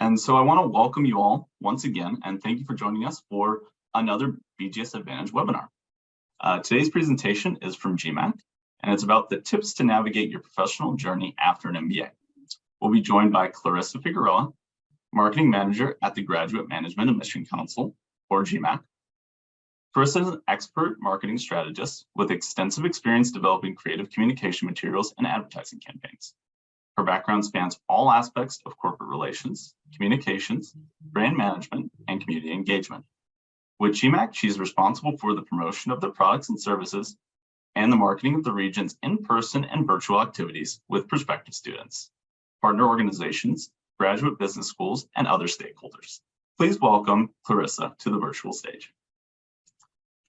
And so I want to welcome you all once again, and thank you for joining us for another BGS Advantage webinar. Today's presentation is from GMAC, and it's about the tips to navigate your professional journey after an MBA. We'll be joined by Clarissa Figueroa, Marketing Manager at the Graduate Management and Mission Council, or GMAC. Clarissa is an expert marketing strategist with extensive experience developing creative communication materials and advertising campaigns. Her background spans all aspects of corporate relations, communications, brand management, and community engagement. With GMAC, she's responsible for the promotion of their products and services and the marketing of the region's in-person and virtual activities with prospective students, partner organizations, graduate business schools, and other stakeholders. Please welcome Clarissa to the virtual stage.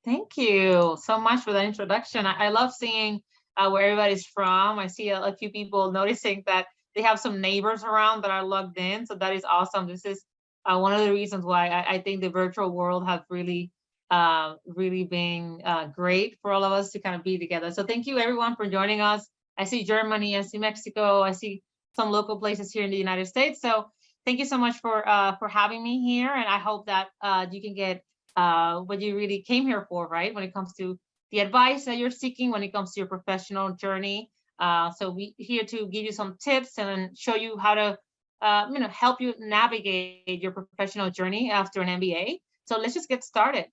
Thank you so much for that introduction. I love seeing where everybody's from. I see a few people noticing that they have some neighbors around that are logged in. So that is awesome. This is one of the reasons why I think the virtual world has really been great for all of us to kind of be together. So thank you everyone for joining us. I see Germany, I see Mexico, I see some local places here in the United States. So thank you so much for having me here. And I hope that you can get what you really came here for, right? When it comes to the advice that you're seeking, when it comes to your professional journey. So we're here to give you some tips and show you how to help you navigate your professional journey after an MBA. So let's just get started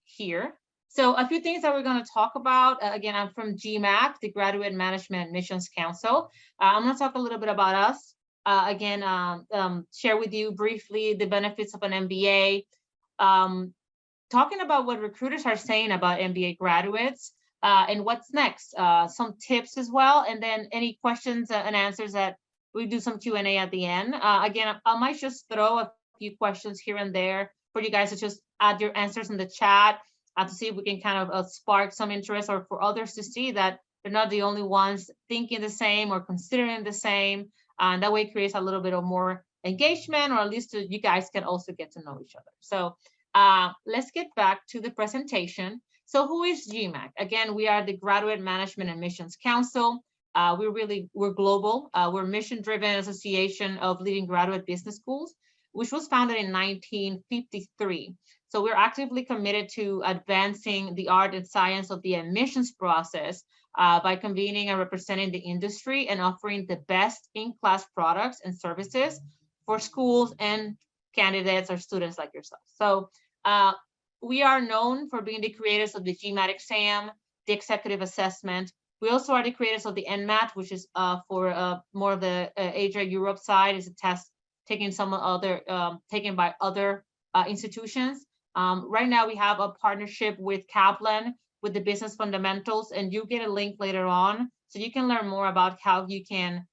here. So a few things that we're going to talk about. Again, I'm from GMAC, the Graduate Management Missions Council. I'm going to talk a little bit about us. Share with you briefly the benefits of an MBA, talking about what recruiters are saying about MBA graduates and what's next, some tips as well, and then any questions and answers that we do some Q&A at the end. Again, I might just throw a few questions here and there for you guys to just add your answers in the chat to see if we can kind of spark some interest, or for others to see that they're not the only ones thinking the same or considering the same. And that way it creates a little bit of more engagement, or at least you guys can also get to know each other. So let's get back to the presentation. So who is GMAC? Again, we are the Graduate Management and Missions Council. We're global. We're a mission-driven association of leading graduate business schools, which was founded in 1953. So we're actively committed to advancing the art and science of the admissions process by convening and representing the industry and offering the best in-class products and services for schools and candidates or students like yourself. So we are known for being the creators of the GMAT exam, the executive assessment. We also are the creators of the NMAT, which is for more of the Asia Europe side. Is a test taken by other institutions. Right now we have a partnership with Kaplan with the business fundamentals, and you get a link later on so you can learn more about how you can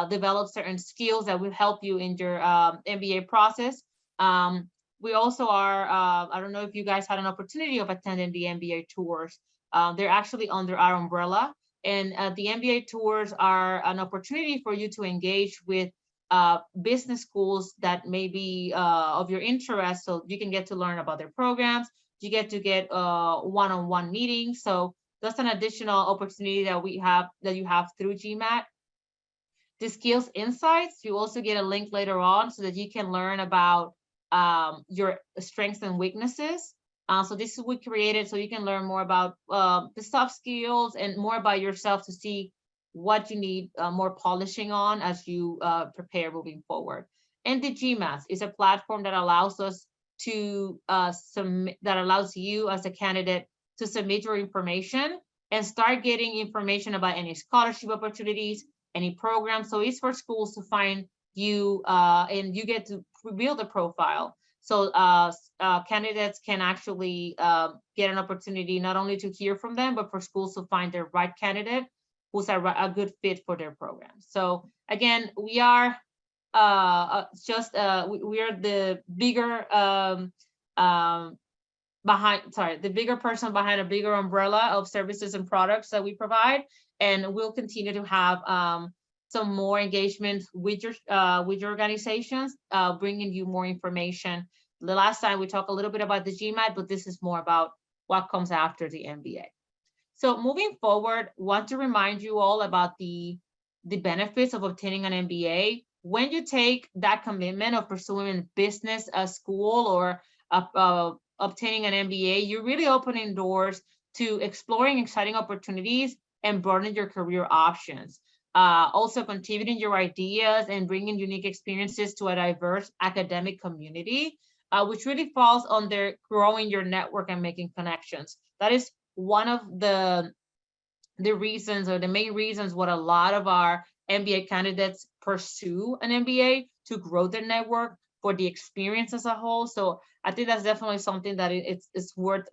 develop certain skills that will help you in your MBA process. We also are, I don't know if you guys had an opportunity of attending the MBA tours. They're actually under our umbrella, and the MBA tours are an opportunity for you to engage with business schools that may be of your interest. So you can get to learn about their programs. You get to get one-on-one meetings. So that's an additional opportunity that you have through GMAT. The skills insights, you also get a link later on so that you can learn about your strengths and weaknesses. So this we created so you can learn more about the soft skills and more about yourself to see what you need more polishing on as you prepare moving forward. And the GMAT is a platform that allows us to allows you as a candidate to submit your information and start getting information about any scholarship opportunities, any programs. So it's for schools to find you and you get to build a profile. So candidates can actually get an opportunity not only to hear from them, but for schools to find their right candidate who's a good fit for their program. So again, we are we are the bigger the bigger person behind a bigger umbrella of services and products that we provide, and we'll continue to have some more engagement with your organizations, bringing you more information. The last time we talked a little bit about the GMAT, but this is more about what comes after the MBA. So moving forward, want to remind you all about the benefits of obtaining an MBA. when you take that commitment of pursuing business, a school, or obtaining an MBA, you're really opening doors to exploring exciting opportunities and broadening your career options. Also contributing your ideas and bringing unique experiences to a diverse academic community, which really falls under growing your network and making connections. That is one of the reasons, or the main reasons, what a lot of our MBA candidates pursue an MBA, to grow their network, for the experience as a whole. So I think that's definitely something that it's worth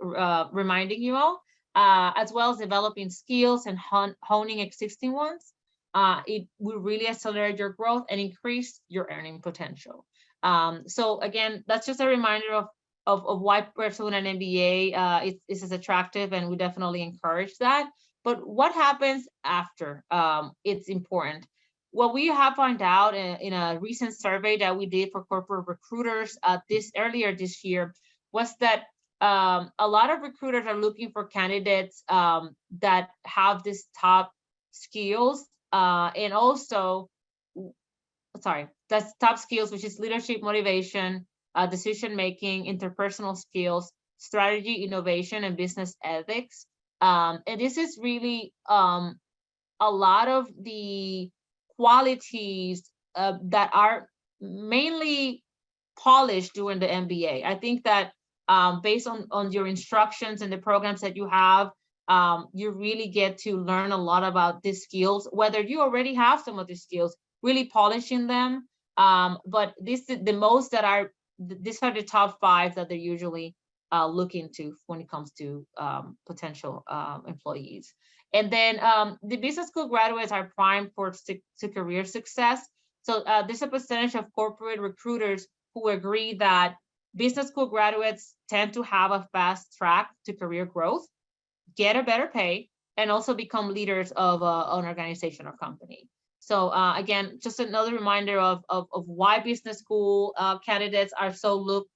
reminding you all, as well as developing skills and honing existing ones. It will really accelerate your growth and increase your earning potential. So again, that's just a reminder of why pursuing an MBA is attractive, and we definitely encourage that. But what happens after? It's important. What we have found out in a recent survey that we did for corporate recruiters earlier this year was that a lot of recruiters are looking for candidates that have these top skills, and also, that's top skills, which is leadership, motivation, decision making, interpersonal skills, strategy, innovation, and business ethics. And this is really a lot of the qualities that are mainly polished during the MBA. I think that based on your instructions and the programs that you have, you really get to learn a lot about these skills, whether you already have some of these skills, really polishing them. But these are the top 5 that they're usually looking to when it comes to potential employees. And then the business school graduates are primed for career success. So there's a percentage of corporate recruiters who agree that business school graduates tend to have a fast track to career growth, get a better pay, and also become leaders of an organization or company. So again, just another reminder of why business school candidates are so looked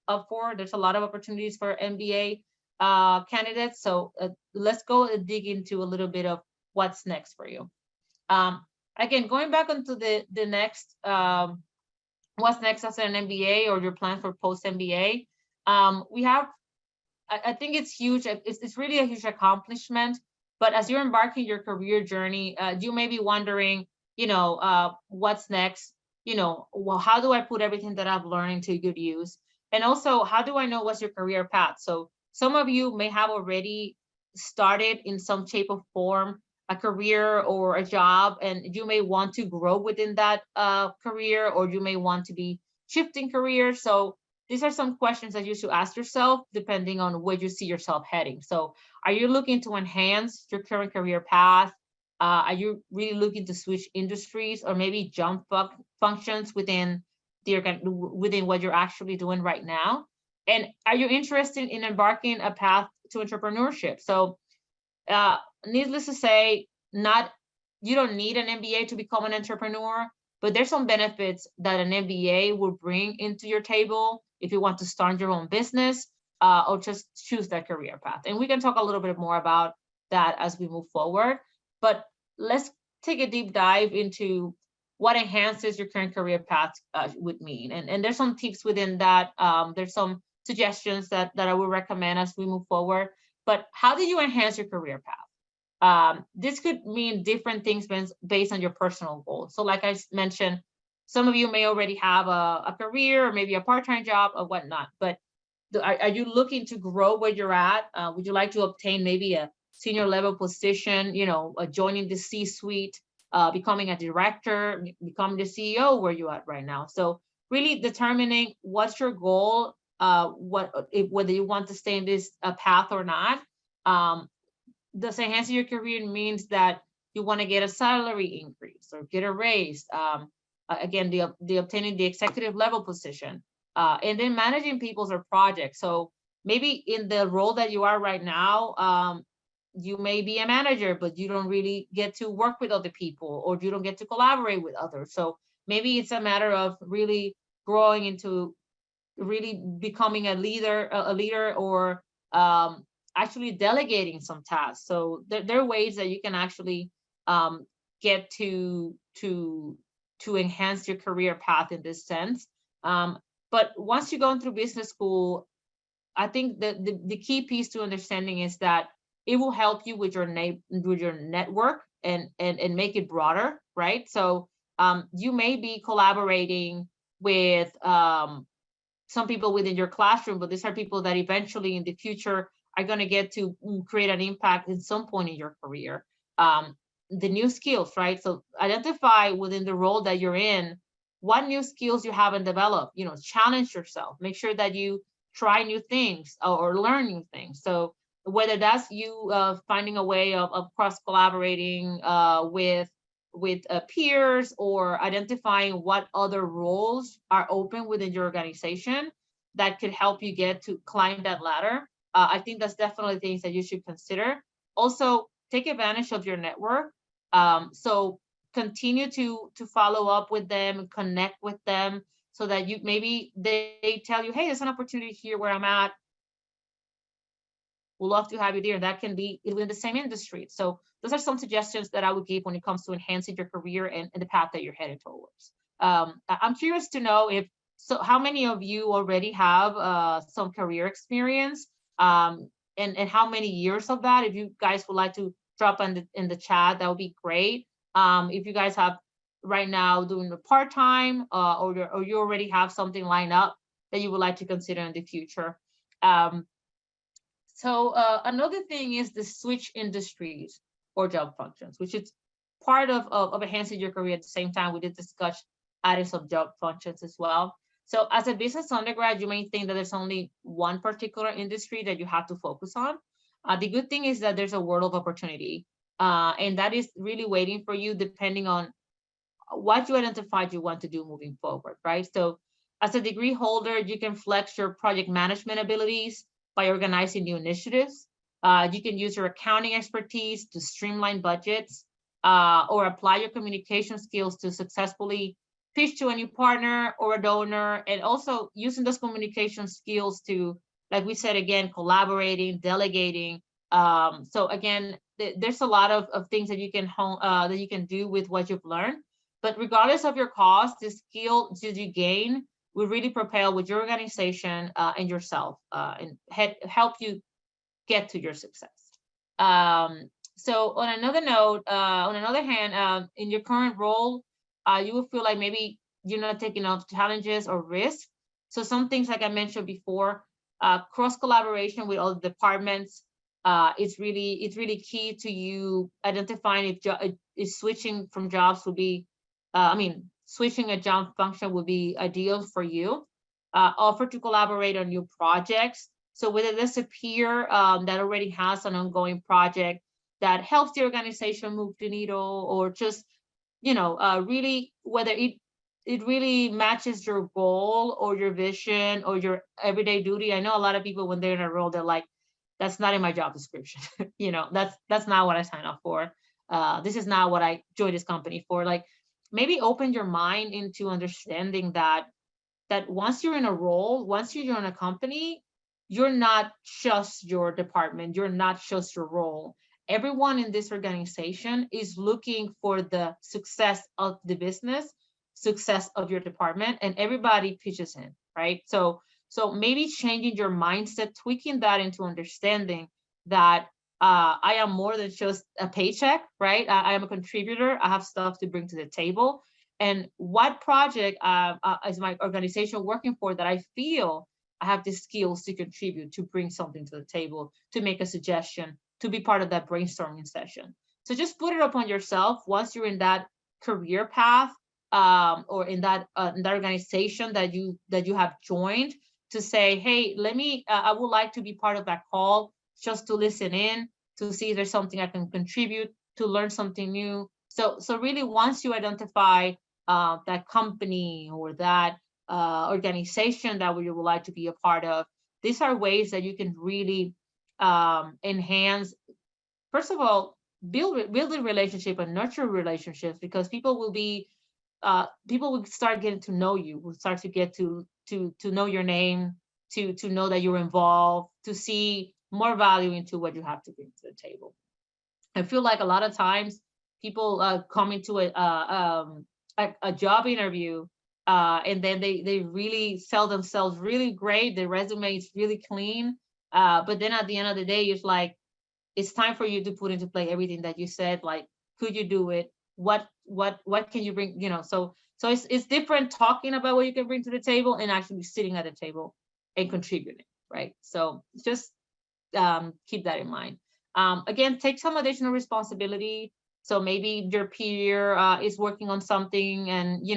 up for. There's a lot of opportunities for MBA candidates. So let's go and dig into a little bit of what's next for you. Again, going back onto the next, what's next as an MBA or your plan for post-MBA, we have, I think it's huge. It's really a huge accomplishment. But as you're embarking your career journey, you may be wondering, what's next? Well, how do I put everything that I've learned into good use? And also, how do I know what's your career path? So some of you may have already started in some shape or form a career or a job, and you may want to grow within that career, or you may want to be shifting careers. So these are some questions that you should ask yourself depending on where you see yourself heading. So are you looking to enhance your current career path? Are you really looking to switch industries, or maybe jump up functions within what you're actually doing right now? And are you interested in embarking a path to entrepreneurship? So needless to say, you don't need an MBA to become an entrepreneur, but there's some benefits that an MBA will bring into your table if you want to start your own business or just choose that career path. And we can talk a little bit more about that as we move forward. But let's take a deep dive into what enhances your current career path would mean. And there's some tips within that. There's some suggestions that I would recommend as we move forward. But how do you enhance your career path? This could mean different things based on your personal goals. So like I mentioned, some of you may already have a career or maybe a part-time job or whatnot, but are you looking to grow where you're at? Would you like to obtain maybe a senior level position, joining the C-suite, becoming a director, becoming the CEO where you're at right now? So really determining what's your goal, whether you want to stay in this path or not. Does enhancing your career means that you want to get a salary increase or get a raise? Again, the obtaining the executive level position, and then managing people's or projects. So maybe in the role that you are right now, you may be a manager, but you don't really get to work with other people, or you don't get to collaborate with others. So maybe it's a matter of really growing into really becoming a leader, or actually delegating some tasks. So there are ways that you can actually get to to enhance your career path in this sense. But once you go through business school, I think the key piece to understanding is that it will help you with your network and make it broader, right? So you may be collaborating with some people within your classroom, but these are people that eventually in the future are going to get to create an impact at some point in your career. The new skills, right? So identify within the role that you're in, what new skills you haven't developed, you know, challenge yourself, make sure that you try new things or learn new things. So whether that's you finding a way of cross collaborating with peers, or identifying what other roles are open within your organization that could help you get to climb that ladder. I think that's definitely things that you should consider. Also, take advantage of your network. So continue to follow up with them and connect with them, so that you maybe they tell you, hey, there's an opportunity here where I'm at. We'd love to have you there. That can be within the same industry. So those are some suggestions that I would give when it comes to enhancing your career and the path that you're headed towards. I'm curious to know how many of you already have some career experience, and how many years of that. If you guys would like to drop in the chat, that would be great. If you guys have right now doing the part-time, or you already have something lined up that you would like to consider in the future. So another thing is the switch industries or job functions, which is part of enhancing your career. At the same time, we did discuss adding some job functions as well. So as a business undergrad, you may think that there's only one particular industry that you have to focus on. The good thing is that there's a world of opportunity, and that is really waiting for you depending on what you identified you want to do moving forward, right? So as a degree holder, you can flex your project management abilities by organizing new initiatives. You can use your accounting expertise to streamline budgets, or apply your communication skills to successfully pitch to a new partner or a donor, and also using those communication skills to, like we said, again, collaborating, delegating. So again, there's a lot of things that you can do with what you've learned. But regardless of your cost, the skill that you gain will really propel with your organization and yourself, and help you get to your success. So on another note, on another hand, in your current role, you will feel like maybe you're not taking enough challenges or risks. So some things, like I mentioned before, cross collaboration with all the departments is really key to you identifying if switching from jobs would be, switching a job function would be ideal for you. Offer to collaborate on new projects. So whether there's a peer that already has an ongoing project that helps the organization move the needle, or just, really whether it really matches your goal or your vision or your everyday duty. I know a lot of people, when they're in a role, they're like, that's not in my job description. That's not what I signed up for. This is not what I joined this company for. Like, maybe open your mind into understanding that once you're in a role, once you're in a company, you're not just your department, you're not just your role. Everyone in this organization is looking for the success of the business, success of your department, and everybody pitches in, right? So maybe changing your mindset, tweaking that into understanding that I am more than just a paycheck, right? I am a contributor. I have stuff to bring to the table. And what project is my organization working for that I feel I have the skills to contribute, to bring something to the table, to make a suggestion, to be part of that brainstorming session. So just put it upon yourself once you're in that career path, or in that organization that you have joined, to say, hey, I would like to be part of that call, just to listen in, to see if there's something I can contribute, to learn something new. So really, once you identify that company or that organization that you would like to be a part of, these are ways that you can really enhance, first of all, build a relationship and nurture relationships, because people will start getting to know you, will start to get to know your name, to know that you're involved, to see more value into what you have to bring to the table. I feel like a lot of times people come into a job interview, and then they really sell themselves really great. Their resume is really clean. But then at the end of the day, it's like, it's time for you to put into play everything that you said. Like, could you do it? What can you bring? So it's different talking about what you can bring to the table and actually sitting at the table and contributing, right? So just keep that in mind. Again, take some additional responsibility. So maybe your peer is working on something, and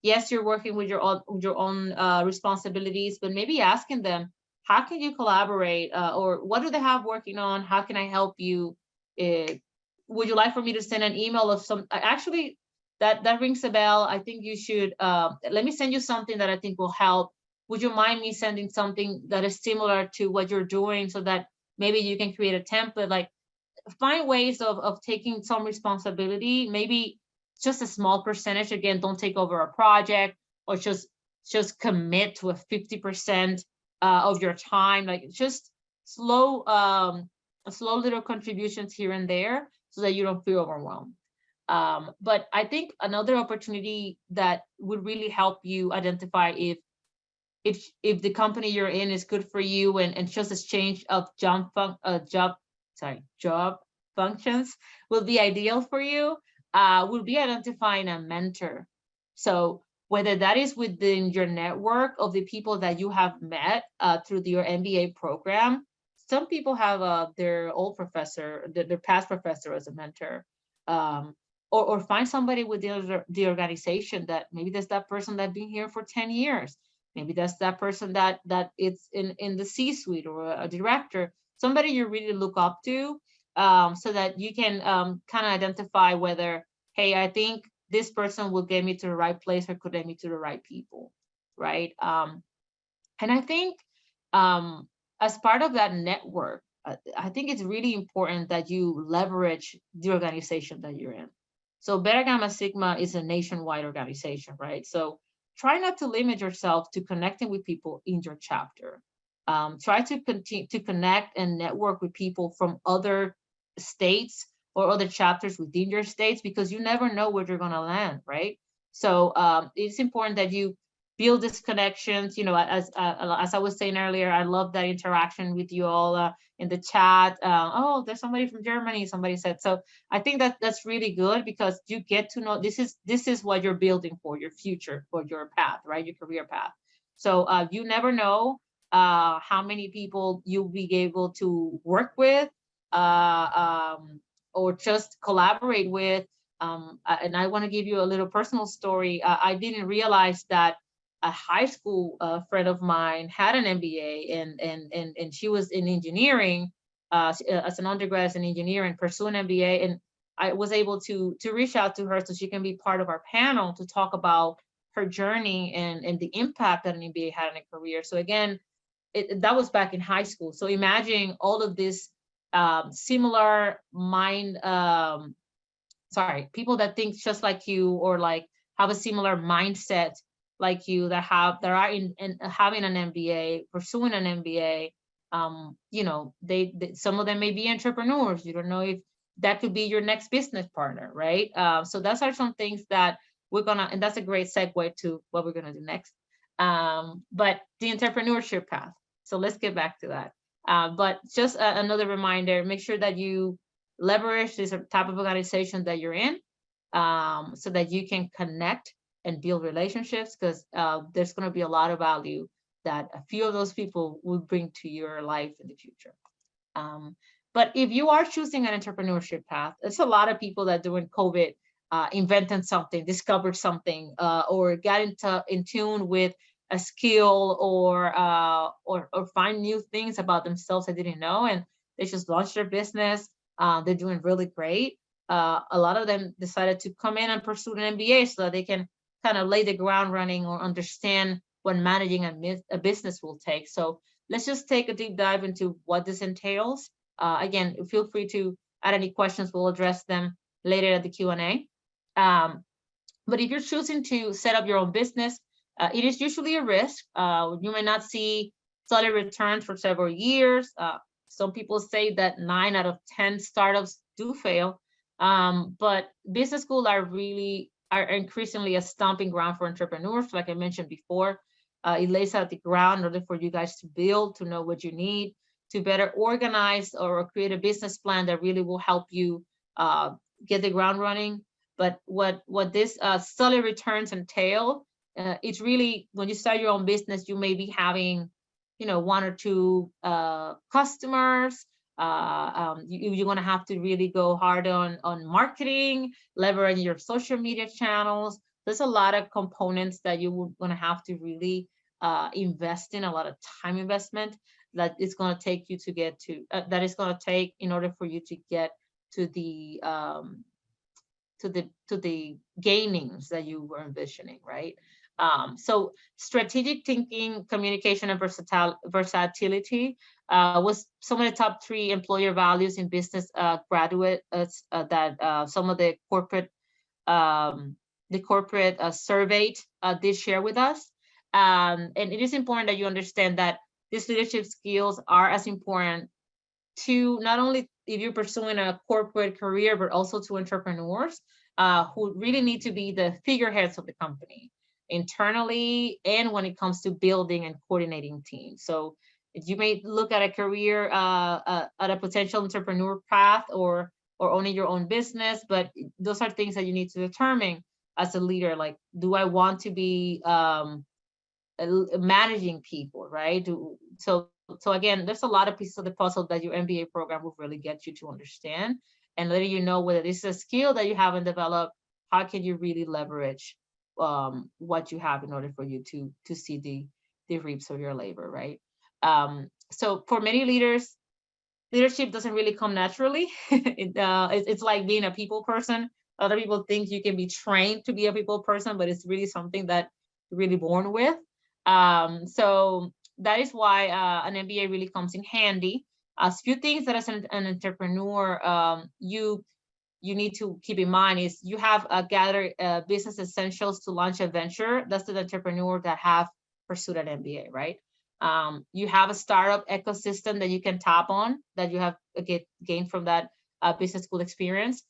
yes, you're working with your own responsibilities, but maybe asking them, how can you collaborate, or what do they have working on? How can I help you? Would you like for me to send an email of some? Actually, that rings a bell. I think you should. Let me send you something that I think will help. Would you mind me sending something that is similar to what you're doing, so that maybe you can create a template? Like, find ways of taking some responsibility, maybe just a small percentage. Again, don't take over a project, or just commit to a 50% of your time. Like, just slow little contributions here and there, so that you don't feel overwhelmed. But I think another opportunity that would really help you identify if the company you're in is good for you, and just a change of job functions will be ideal for you, will be identifying a mentor. So whether that is within your network of the people that you have met through your MBA program. Some people have their old professor, their past professor as a mentor, or find somebody within the organization that maybe there's that person that's been here for 10 years. Maybe that's that person that it's in the C-suite, or a director, somebody you really look up to, so that you can kind of identify whether, hey, I think this person will get me to the right place, or could get me to the right people, right? And I think as part of that network, I think it's really important that you leverage the organization that you're in. So Beta Gamma Sigma is a nationwide organization, right? So try not to limit yourself to connecting with people in your chapter. Try to continue to connect and network with people from other states or other chapters within your states, because you never know where you're going to land, right? So it's important that you build these connections. As I was saying earlier, I love that interaction with you all in the chat. Oh, there's somebody from Germany, somebody said. So I think that's really good, because you get to know this is what you're building for your future, for your path, right? Your career path. So you never know how many people you'll be able to work with, or just collaborate with. And I want to give you a little personal story. I didn't realize that a high school friend of mine had an MBA, and she was in engineering as an undergrad in engineering, pursue an MBA, and I was able to reach out to her so she can be part of our panel to talk about her journey and the impact that an MBA had in a career. So again, that was back in high school. So imagine all of this similar mind, people that think just like you, or like have a similar mindset like you, that are in having an MBA, pursuing an MBA. They some of them may be entrepreneurs. You don't know if that could be your next business partner, right? So those are some things that we're gonna, and that's a great segue to what we're gonna do next. But the entrepreneurship path. So let's get back to that. But just another reminder, make sure that you leverage this type of organization that you're in, so that you can connect and build relationships, because there's going to be a lot of value that a few of those people will bring to your life in the future. But if you are choosing an entrepreneurship path, it's a lot of people that during COVID invented something, discovered something, or got in tune with a skill, or find new things about themselves they didn't know, and they just launched their business. They're doing really great. A lot of them decided to come in and pursue an MBA so that they can kind of lay the ground running, or understand what managing a business will take. So let's just take a deep dive into what this entails. Again, feel free to add any questions. We'll address them later at the Q&A. But if you're choosing to set up your own business, it is usually a risk. You may not see solid returns for several years. Some people say that 9 out of 10 startups do fail. But business schools are really are increasingly a stomping ground for entrepreneurs. Like I mentioned before, it lays out the ground in order for you guys to build, to know what you need, to better organize or create a business plan that really will help you get the ground running. But what this solid returns entail, it's really, when you start your own business, you may be having, one or two customers. You're going to have to really go hard on marketing, leveraging your social media channels. There's a lot of components that you're going to have to really invest in, a lot of time investment that it's going to take you to get to, that is going to take in order for you to get to the gainings that you were envisioning, right? So strategic thinking, communication, and versatility was some of the top 3 employer values in business graduates that some of the corporate surveyed did share with us. And it is important that you understand that these leadership skills are as important to not only if you're pursuing a corporate career, but also to entrepreneurs who really need to be the figureheads of the company internally, and when it comes to building and coordinating teams. So you may look at a career at a potential entrepreneur path or owning your own business, but those are things that you need to determine as a leader. Like, do I want to be managing people, right? So again, there's a lot of pieces of the puzzle that your MBA program will really get you to understand, and letting you know whether this is a skill that you haven't developed, how can you really leverage what you have in order for you to see the reaps of your labor, right? So for many leaders, leadership doesn't really come naturally. It's like being a people person. Other people think you can be trained to be a people person, but it's really something that you're really born with. So that is why an MBA really comes in handy. A few things that as an entrepreneur, you need to keep in mind is you have gathered business essentials to launch a venture. That's the entrepreneur that have pursued an MBA, right? You have a startup ecosystem that you can tap on, that you have gained from that business school experience.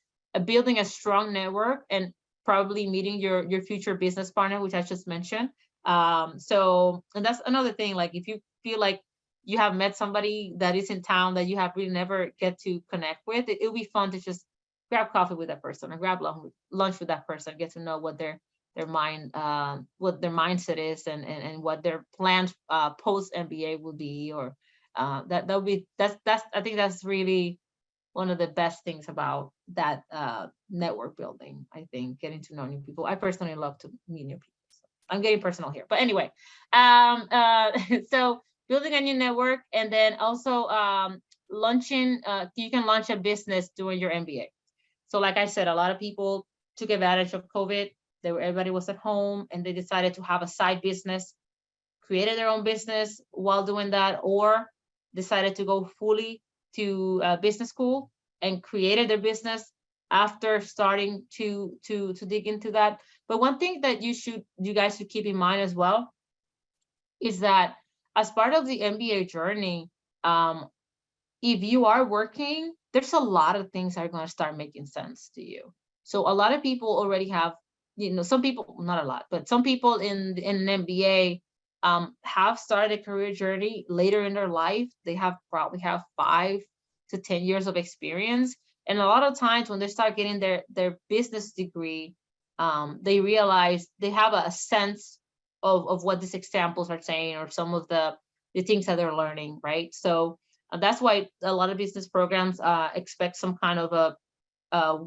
Building a strong network and probably meeting your future business partner, which I just mentioned. So, and that's another thing, like if you feel like you have met somebody that is in town that you have really never get to connect with, it'll be fun to just grab coffee with that person or grab lunch with that person, get to know what their mindset is and what their plans post MBA will be, or that's I think that's really one of the best things about that network building. I think getting to know new people. I personally love to meet new people. So I'm getting personal here, but anyway, so building a new network, and then also launching. You can launch a business during your MBA. So like I said, a lot of people took advantage of COVID. Everybody was at home and they decided to have a side business, created their own business while doing that, or decided to go fully to business school and created their business after starting to dig into that. But one thing that you guys should keep in mind as well is that as part of the MBA journey, if you are working, there's a lot of things that are going to start making sense to you. So a lot of people already have, some people, not a lot, but some people in an MBA have started a career journey later in their life. They probably have 5 to 10 years of experience. And a lot of times when they start getting their business degree, they realize they have a sense of what these examples are saying, or some of the things that they're learning, right? So that's why a lot of business programs expect some kind of a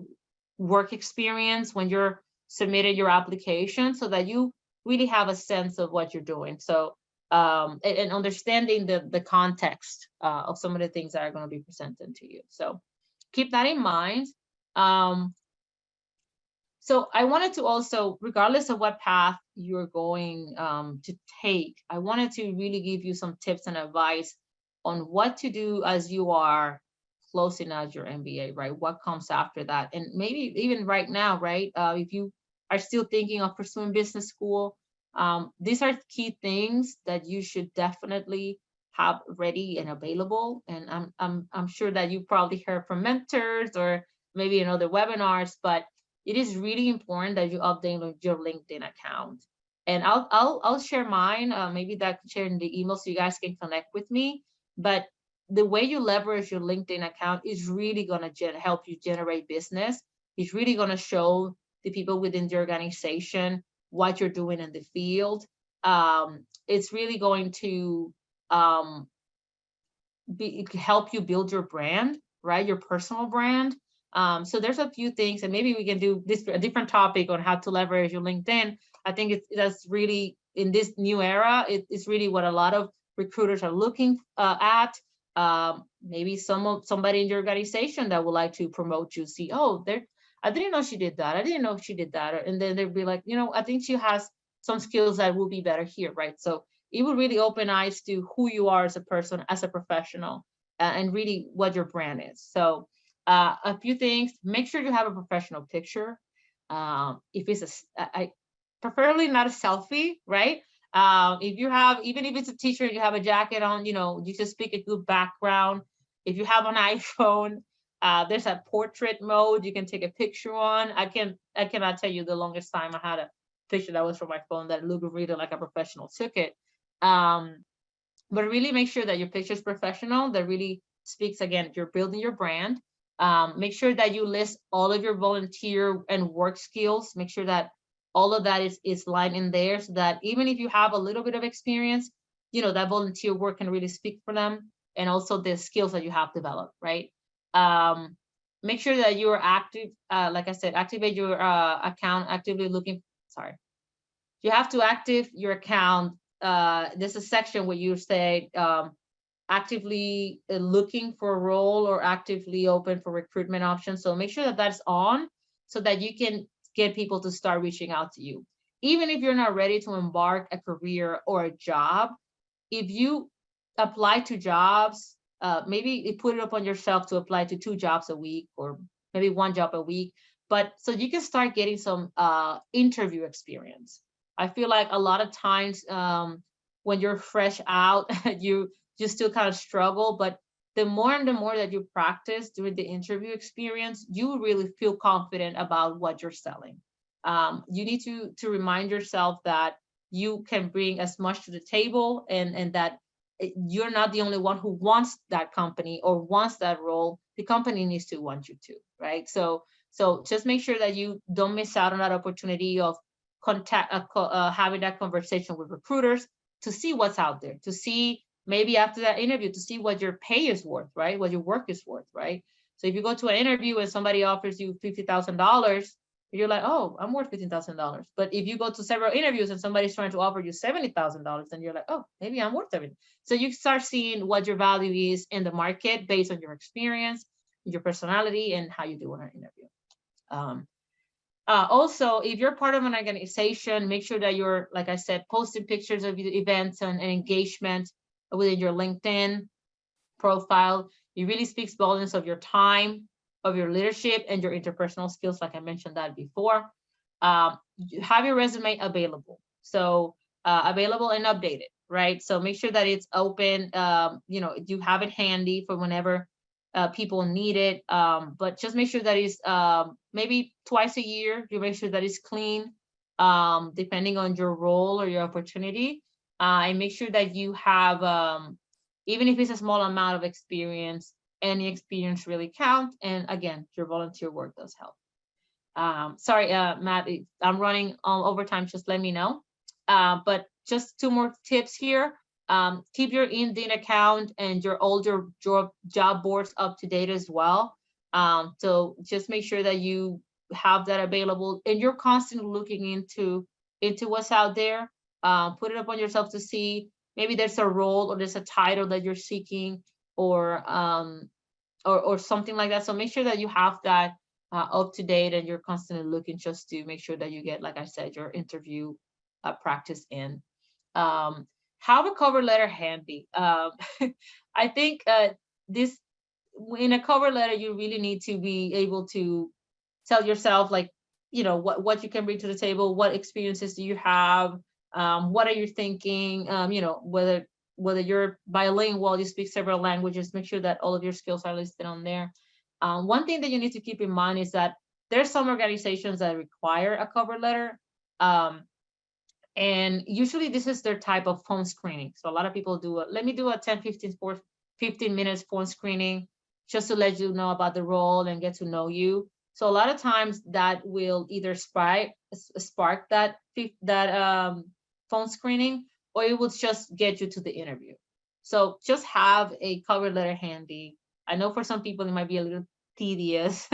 work experience when you're submitted your application, so that you really have a sense of what you're doing. So and understanding the context of some of the things that are going to be presented to you. So keep that in mind. So I wanted to also, regardless of what path you're going to take, I wanted to really give you some tips and advice on what to do as you are closing out your MBA, right? What comes after that? And maybe even right now, right? If you are still thinking of pursuing business school, these are key things that you should definitely have ready and available. And I'm sure that you probably heard from mentors or maybe in other webinars, but it is really important that you update your LinkedIn account. And I'll share mine. Maybe that could share in the email so you guys can connect with me. But the way you leverage your LinkedIn account is really gonna help you generate business. It's really gonna show the people within the organization what you're doing in the field. It's really going to help you build your brand, right? Your personal brand. So there's a few things, and maybe we can do this a different topic on how to leverage your LinkedIn. I think that's really, in this new era, it's really what a lot of recruiters are looking at. Maybe somebody in your organization that would like to promote you, see, oh, I didn't know she did that. I didn't know she did that. And then they'll be like, I think she has some skills that will be better here, right? So it will really open eyes to who you are as a person, as a professional, and really what your brand is. So a few things: make sure you have a professional picture. If it's preferably not a selfie, right? If you have, even if it's a t-shirt, you have a jacket on, you just pick a good background. If you have an iPhone, there's a portrait mode you can take a picture on. I cannot tell you the longest time I had a picture that was from my phone that looked really like a professional took it. But really make sure that your picture is professional. That really speaks, again, you're building your brand. Make sure that you list all of your volunteer and work skills. Make sure that all of that is lined in there, so that even if you have a little bit of experience, that volunteer work can really speak for them, and also the skills that you have developed, right? Make sure that you're active. Like I said, activate your account, actively looking. Sorry. You have to active your account. There's a section where you say actively looking for a role or actively open for recruitment options. So make sure that that's on, so that you can get people to start reaching out to you. Even if you're not ready to embark a career or a job, if you apply to jobs, maybe you put it up on yourself to apply to 2 jobs a week, or maybe 1 job a week, but so you can start getting some interview experience. I feel like a lot of times when you're fresh out, you still kind of struggle, but the more and the more that you practice during the interview experience, you really feel confident about what you're selling. You need to remind yourself that you can bring as much to the table, and that you're not the only one who wants that company or wants that role. The company needs to want you too, right? So just make sure that you don't miss out on that opportunity of having that conversation with recruiters to see what's out there, to see maybe after that interview, to see what your pay is worth, right? What your work is worth, right? So if you go to an interview and somebody offers you $50,000, you're like, oh, I'm worth $15,000. But if you go to several interviews and somebody's trying to offer you $70,000, then you're like, oh, maybe I'm worth everything. So you start seeing what your value is in the market based on your experience, your personality, and how you do in an interview. Also, if you're part of an organization, make sure that you're, like I said, posting pictures of events and engagement within your LinkedIn profile. It really speaks volumes of your time, of your leadership, and your interpersonal skills, like I mentioned that before. Have your resume available. So available and updated, right? So make sure that it's open, you have it handy for whenever people need it, but just make sure that it's maybe twice a year. You make sure that it's clean, depending on your role or your opportunity, and make sure that you have, even if it's a small amount of experience, any experience really counts. And again, your volunteer work does help. Sorry, Matt, I'm running overtime. Just let me know. But just 2 more tips here. Keep your LinkedIn account and your older job boards up to date as well. So just make sure that you have that available, and you're constantly looking into what's out there. Put it up on yourself to see maybe there's a role or there's a title that you're seeking, or something like that. So make sure that you have that up to date, and you're constantly looking just to make sure that you get, like I said, your interview practice in. Have a cover letter handy. I think this, in a cover letter, you really need to be able to tell yourself, like, what you can bring to the table, what experiences do you have, what are you thinking, whether you're bilingual, you speak several languages, make sure that all of your skills are listed on there. One thing that you need to keep in mind is that there's some organizations that require a cover letter. And usually this is their type of phone screening. So a lot of people do let me do a 15 minutes phone screening just to let you know about the role and get to know you. So a lot of times that will either spark that phone screening, or it will just get you to the interview. So just have a cover letter handy. I know for some people it might be a little tedious,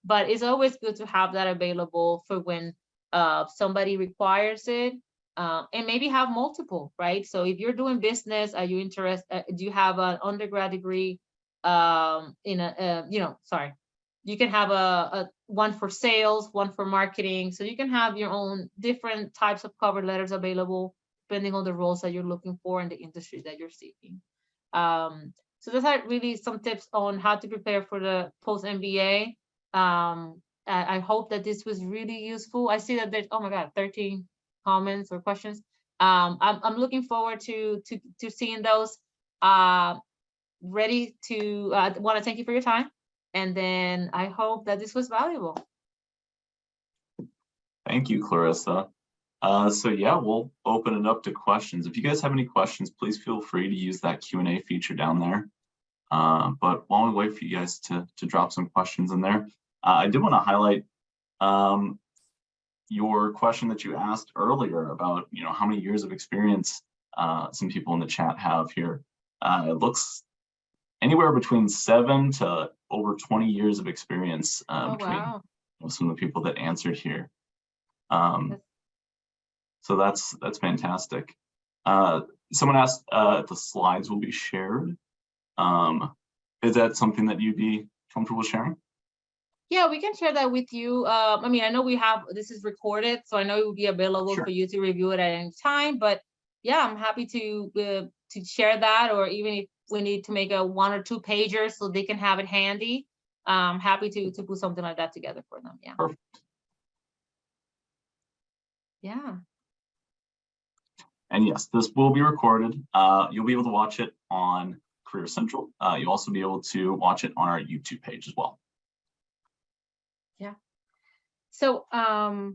but it's always good to have that available for when somebody requires it. And maybe have multiple, right? So if you're doing business, are you interested? Do you have an undergrad degree? You can have a one for sales, one for marketing. So you can have your own different types of cover letters available depending on the roles that you're looking for and the industry that you're seeking. So those are really some tips on how to prepare for the post-MBA. I hope that this was really useful. I see that there's, oh my God, 13 comments or questions. I'm looking forward to seeing those. Ready to want to thank you for your time, and then I hope that this was valuable. Thank you, Clarissa. So yeah, we'll open it up to questions. If you guys have any questions, please feel free to use that Q&A feature down there. But while we wait for you guys to drop some questions in there, I did want to highlight your question that you asked earlier about, how many years of experience some people in the chat have here. It looks anywhere between 7 to over 20 years of experience between some of the people that answered here. So that's fantastic. Someone asked if the slides will be shared. Is that something that you'd be comfortable sharing? Yeah, we can share that with you. I mean, I know this is recorded, so I know it will be available for you to review it at any time. But yeah, I'm happy to share that, or even if we need to make a 1 or 2 pager so they can have it handy. I'm happy to put something like that together for them. Yeah. Perfect. Yeah. And yes, this will be recorded. You'll be able to watch it on Career Central. You'll also be able to watch it on our YouTube page as well. Yeah. So, I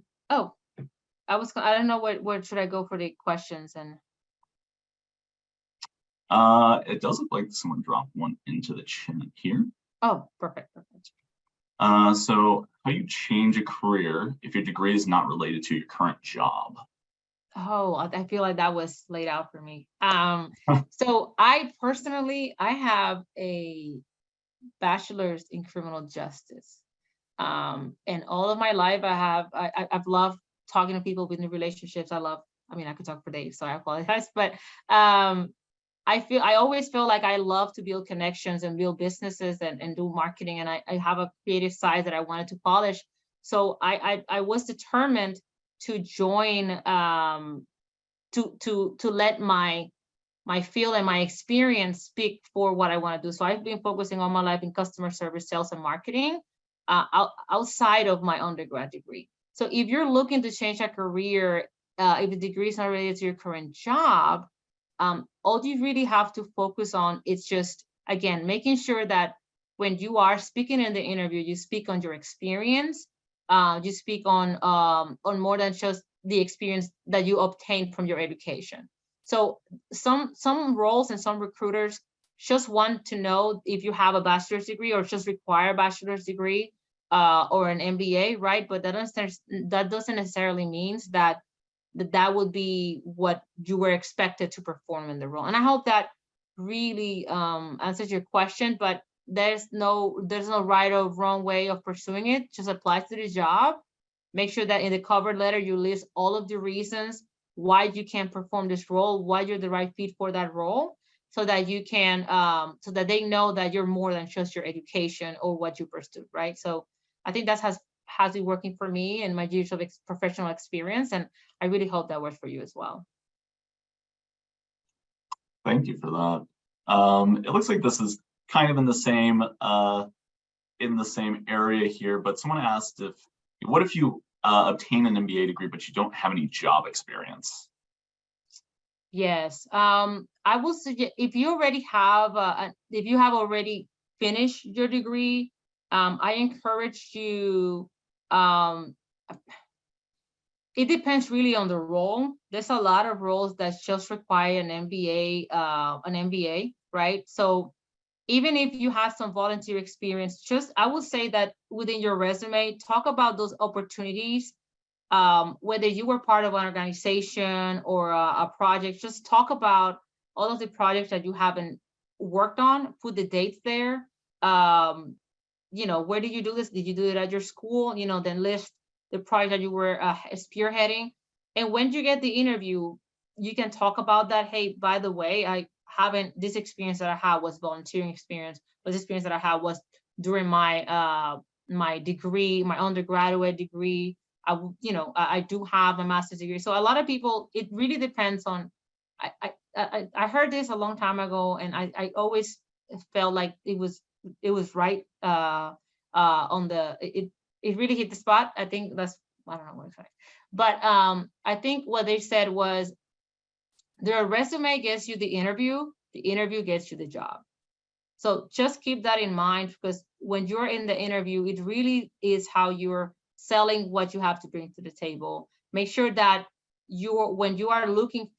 don't know where should I go for the questions and. It does look like someone dropped one into the chat here. Oh, perfect. So how do you change a career if your degree is not related to your current job? Oh, I feel like that was laid out for me. So I personally, I have a bachelor's in criminal justice. And all of my life I've loved talking to people within relationships. I mean, I could talk for days, so I apologize, but I always feel like I love to build connections and build businesses and do marketing. And I have a creative side that I wanted to polish. So I was determined to join, to let my field and my experience speak for what I want to do. So I've been focusing all my life in customer service, sales, and marketing outside of my undergrad degree. So if you're looking to change a career, if the degree is not related to your current job, all you really have to focus on is just, again, making sure that when you are speaking in the interview, you speak on your experience, you speak on more than just the experience that you obtained from your education. So some roles and some recruiters just want to know if you have a bachelor's degree or just require a bachelor's degree or an MBA, right? But that doesn't necessarily mean that would be what you were expected to perform in the role. And I hope that really answers your question, but there's no right or wrong way of pursuing it. Just apply to the job. Make sure that in the cover letter, you list all of the reasons why you can perform this role, why you're the right fit for that role, so that you can, so that they know that you're more than just your education or what you pursued, right? So I think that has been working for me and my years of professional experience, and I really hope that works for you as well. Thank you for that. It looks like this is kind of in the same area here, but someone asked what if you obtain an MBA degree but you don't have any job experience? Yes, I will suggest if you have already finished your degree, I encourage you It depends really on the role. There's a lot of roles that just require an MBA, right? So even if you have some volunteer experience, I would say that within your resume, talk about those opportunities. Whether you were part of an organization or a project, just talk about all of the projects that you haven't worked on, put the dates there. Where did you do this? Did you do it at your school? Then list the project that you were spearheading. And when you get the interview, you can talk about that. Hey, by the way, this experience that I had was volunteering experience, but this experience that I had was during my my degree, my undergraduate degree. I do have a master's degree. So a lot of people, it really depends on, I heard this a long time ago, and I always felt like it was right it really hit the spot. I think I don't know what to say. But I think what they said was, their resume gets you the interview gets you the job. So just keep that in mind, because when you're in the interview, it really is how you're selling what you have to bring to the table. Make sure that when you are looking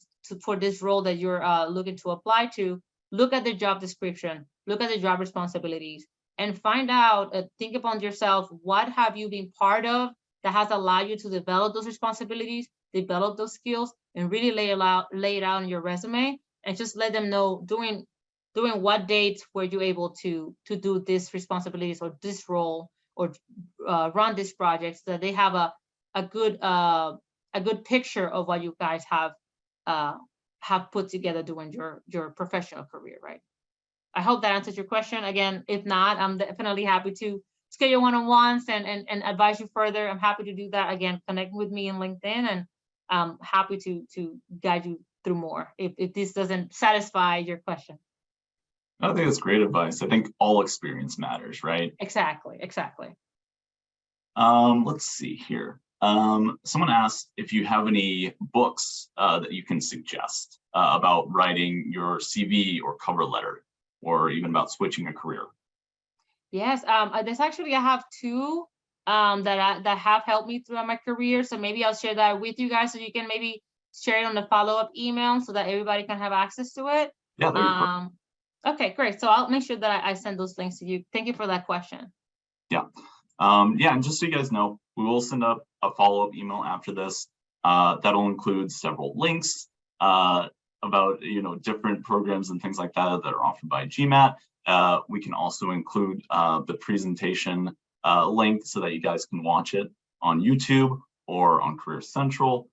for this role that you're looking to apply to, look at the job description, look at the job responsibilities, and find out, think upon yourself, what have you been part of that has allowed you to develop those responsibilities, develop those skills, and really lay it out on your resume, and just let them know during what dates were you able to do this responsibilities or this role or run this project, so that they have a good picture of what you guys have put together during your professional career, right? I hope that answers your question. Again, if not, I'm definitely happy to schedule one-on-ones and advise you further. I'm happy to do that. Again, connect with me in LinkedIn, and I'm happy to guide you through more if this doesn't satisfy your question. I think that's great advice. I think all experience matters, right? Exactly. Let's see here. Someone asked if you have any books that you can suggest about writing your CV or cover letter, or even about switching a career. Yes, there's actually, I have two that have helped me throughout my career. So maybe I'll share that with you guys, so you can maybe share it on the follow-up email so that everybody can have access to it. Yeah. Okay, great. So I'll make sure that I send those links to you. Thank you for that question. Yeah. And just so you guys know, we will send up a follow-up email after this. That'll include several links about different programs and things like that that are offered by GMAC. We can also include the presentation link so that you guys can watch it on YouTube or on Career Central.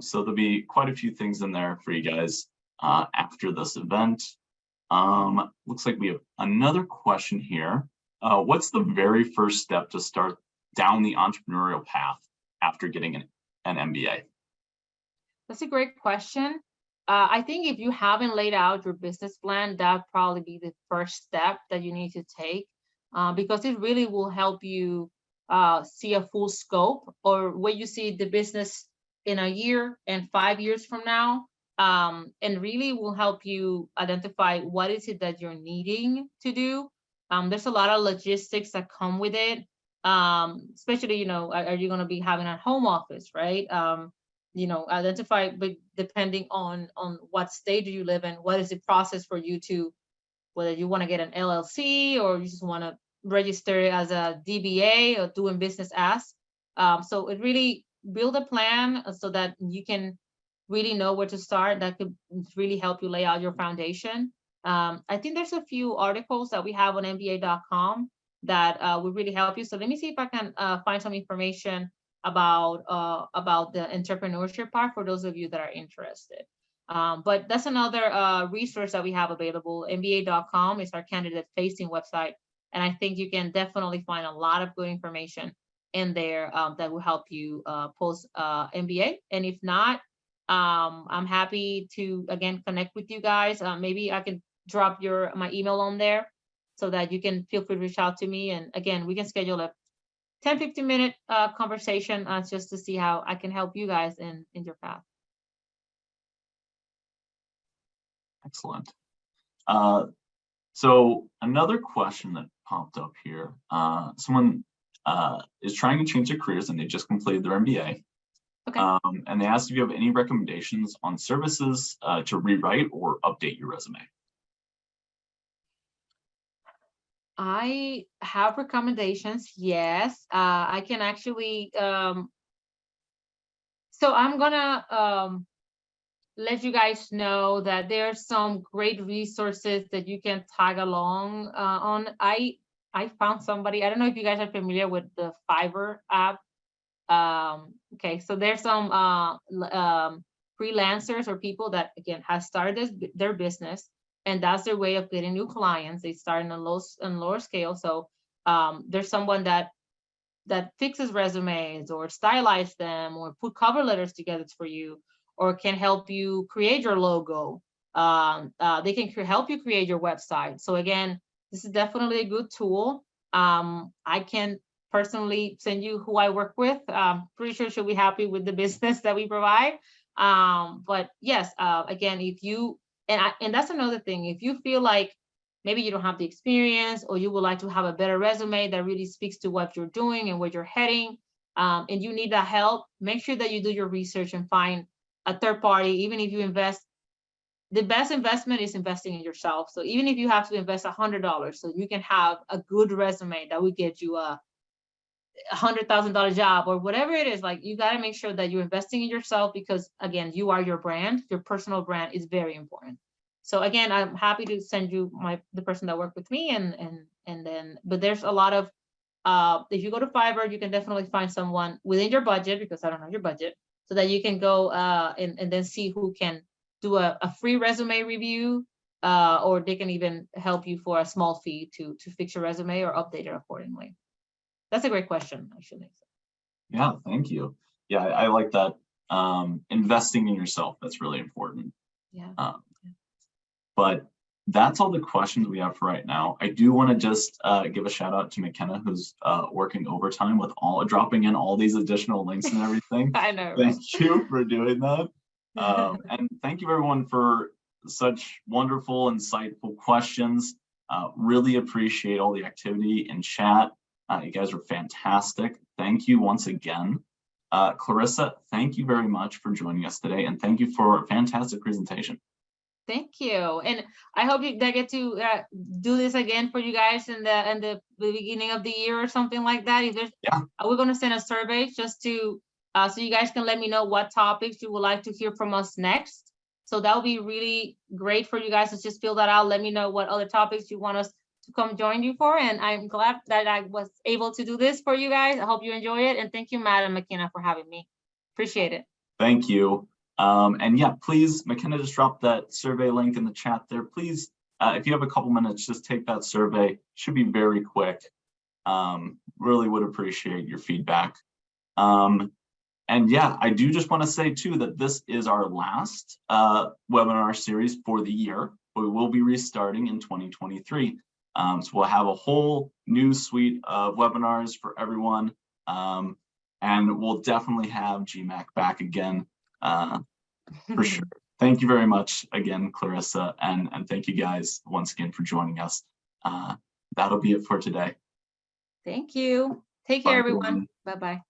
So there'll be quite a few things in there for you guys after this event. Looks like we have another question here. What's the very first step to start down the entrepreneurial path after getting an MBA? That's a great question. I think if you haven't laid out your business plan, that'd probably be the first step that you need to take, because it really will help you see a full scope, or where you see the business in a year and 5 years from now, and really will help you identify what is it that you're needing to do. There's a lot of logistics that come with it, especially, are you going to be having a home office, right? Identify, but depending on what state do you live in, what is the process for you to, whether you want to get an LLC or you just want to register as a DBA or doing business as. So it really build a plan so that you can really know where to start. That could really help you lay out your foundation. I think there's a few articles that we have on MBA.com that will really help you. So let me see if I can find some information about the entrepreneurship part for those of you that are interested. But that's another resource that we have available. MBA.com is our candidate-facing website, and I think you can definitely find a lot of good information in there that will help you post MBA. And if not, I'm happy to again connect with you guys. Maybe I can drop my email on there so that you can feel free to reach out to me. And again, we can schedule a 10-15 minute conversation just to see how I can help you guys in your path. Excellent. So another question that popped up here, someone is trying to change their careers and they just completed their MBA. Okay. And they asked if you have any recommendations on services to rewrite or update your resume. I have recommendations. Yes, I can actually. So I'm gonna let you guys know that there's some great resources that you can tag along on. I found somebody. I don't know if you guys are familiar with the Fiverr app. Okay, so there's some freelancers or people that again has started their business, and that's their way of getting new clients. They start in a lower scale. So there's someone that fixes resumes or stylize them or put cover letters together for you, or can help you create your logo. They can help you create your website. So again, this is definitely a good tool. I can personally send you who I work with. Pretty sure she'll be happy with the business that we provide. But yes, again, if you, and that's another thing, if you feel like maybe you don't have the experience, or you would like to have a better resume that really speaks to what you're doing and where you're heading, and you need that help, make sure that you do your research and find a third party. Even if you invest, the best investment is investing in yourself. So even if you have to invest $100 so you can have a good resume that will get you a $100,000 job or whatever it is, like, you got to make sure that you're investing in yourself, because again, you are your brand. Your personal brand is very important. So again, I'm happy to send you the person that worked with me, and then, but there's a lot of, if you go to Fiverr, you can definitely find someone within your budget, because I don't know your budget, so that you can go and then see who can do a free resume review, or they can even help you for a small fee to fix your resume or update it accordingly. That's a great question, actually. Yeah, thank you. Yeah, I like that. Investing in yourself, that's really important. Yeah. But that's all the questions we have for right now. I do want to just give a shout out to McKenna, who's working overtime with dropping in all these additional links and everything. I know. Thank you for doing that. And thank you everyone for such wonderful, insightful questions. Really appreciate all the activity in chat. You guys are fantastic. Thank you once again. Clarissa, thank you very much for joining us today, and thank you for a fantastic presentation. Thank you, and I hope I get to do this again for you guys in the beginning of the year or something like that. If there's, we're going to send a survey just to so you guys can let me know what topics you would like to hear from us next. So that would be really great for you guys to just fill that out. Let me know what other topics you want us to come join you for, and I'm glad that I was able to do this for you guys. I hope you enjoy it, and thank you, Madam McKenna, for having me. Appreciate it. Thank you. And yeah, please, McKenna just dropped that survey link in the chat there. Please, if you have a couple minutes, just take that survey. Should be very quick. Really would appreciate your feedback. And yeah, I do just want to say too that this is our last webinar series for the year. We will be restarting in 2023. So we'll have a whole new suite of webinars for everyone. And we'll definitely have GMAC back again. For sure. Thank you very much again, Clarissa, and thank you guys once again for joining us. That'll be it for today. Thank you. Take care, everyone. Bye-bye.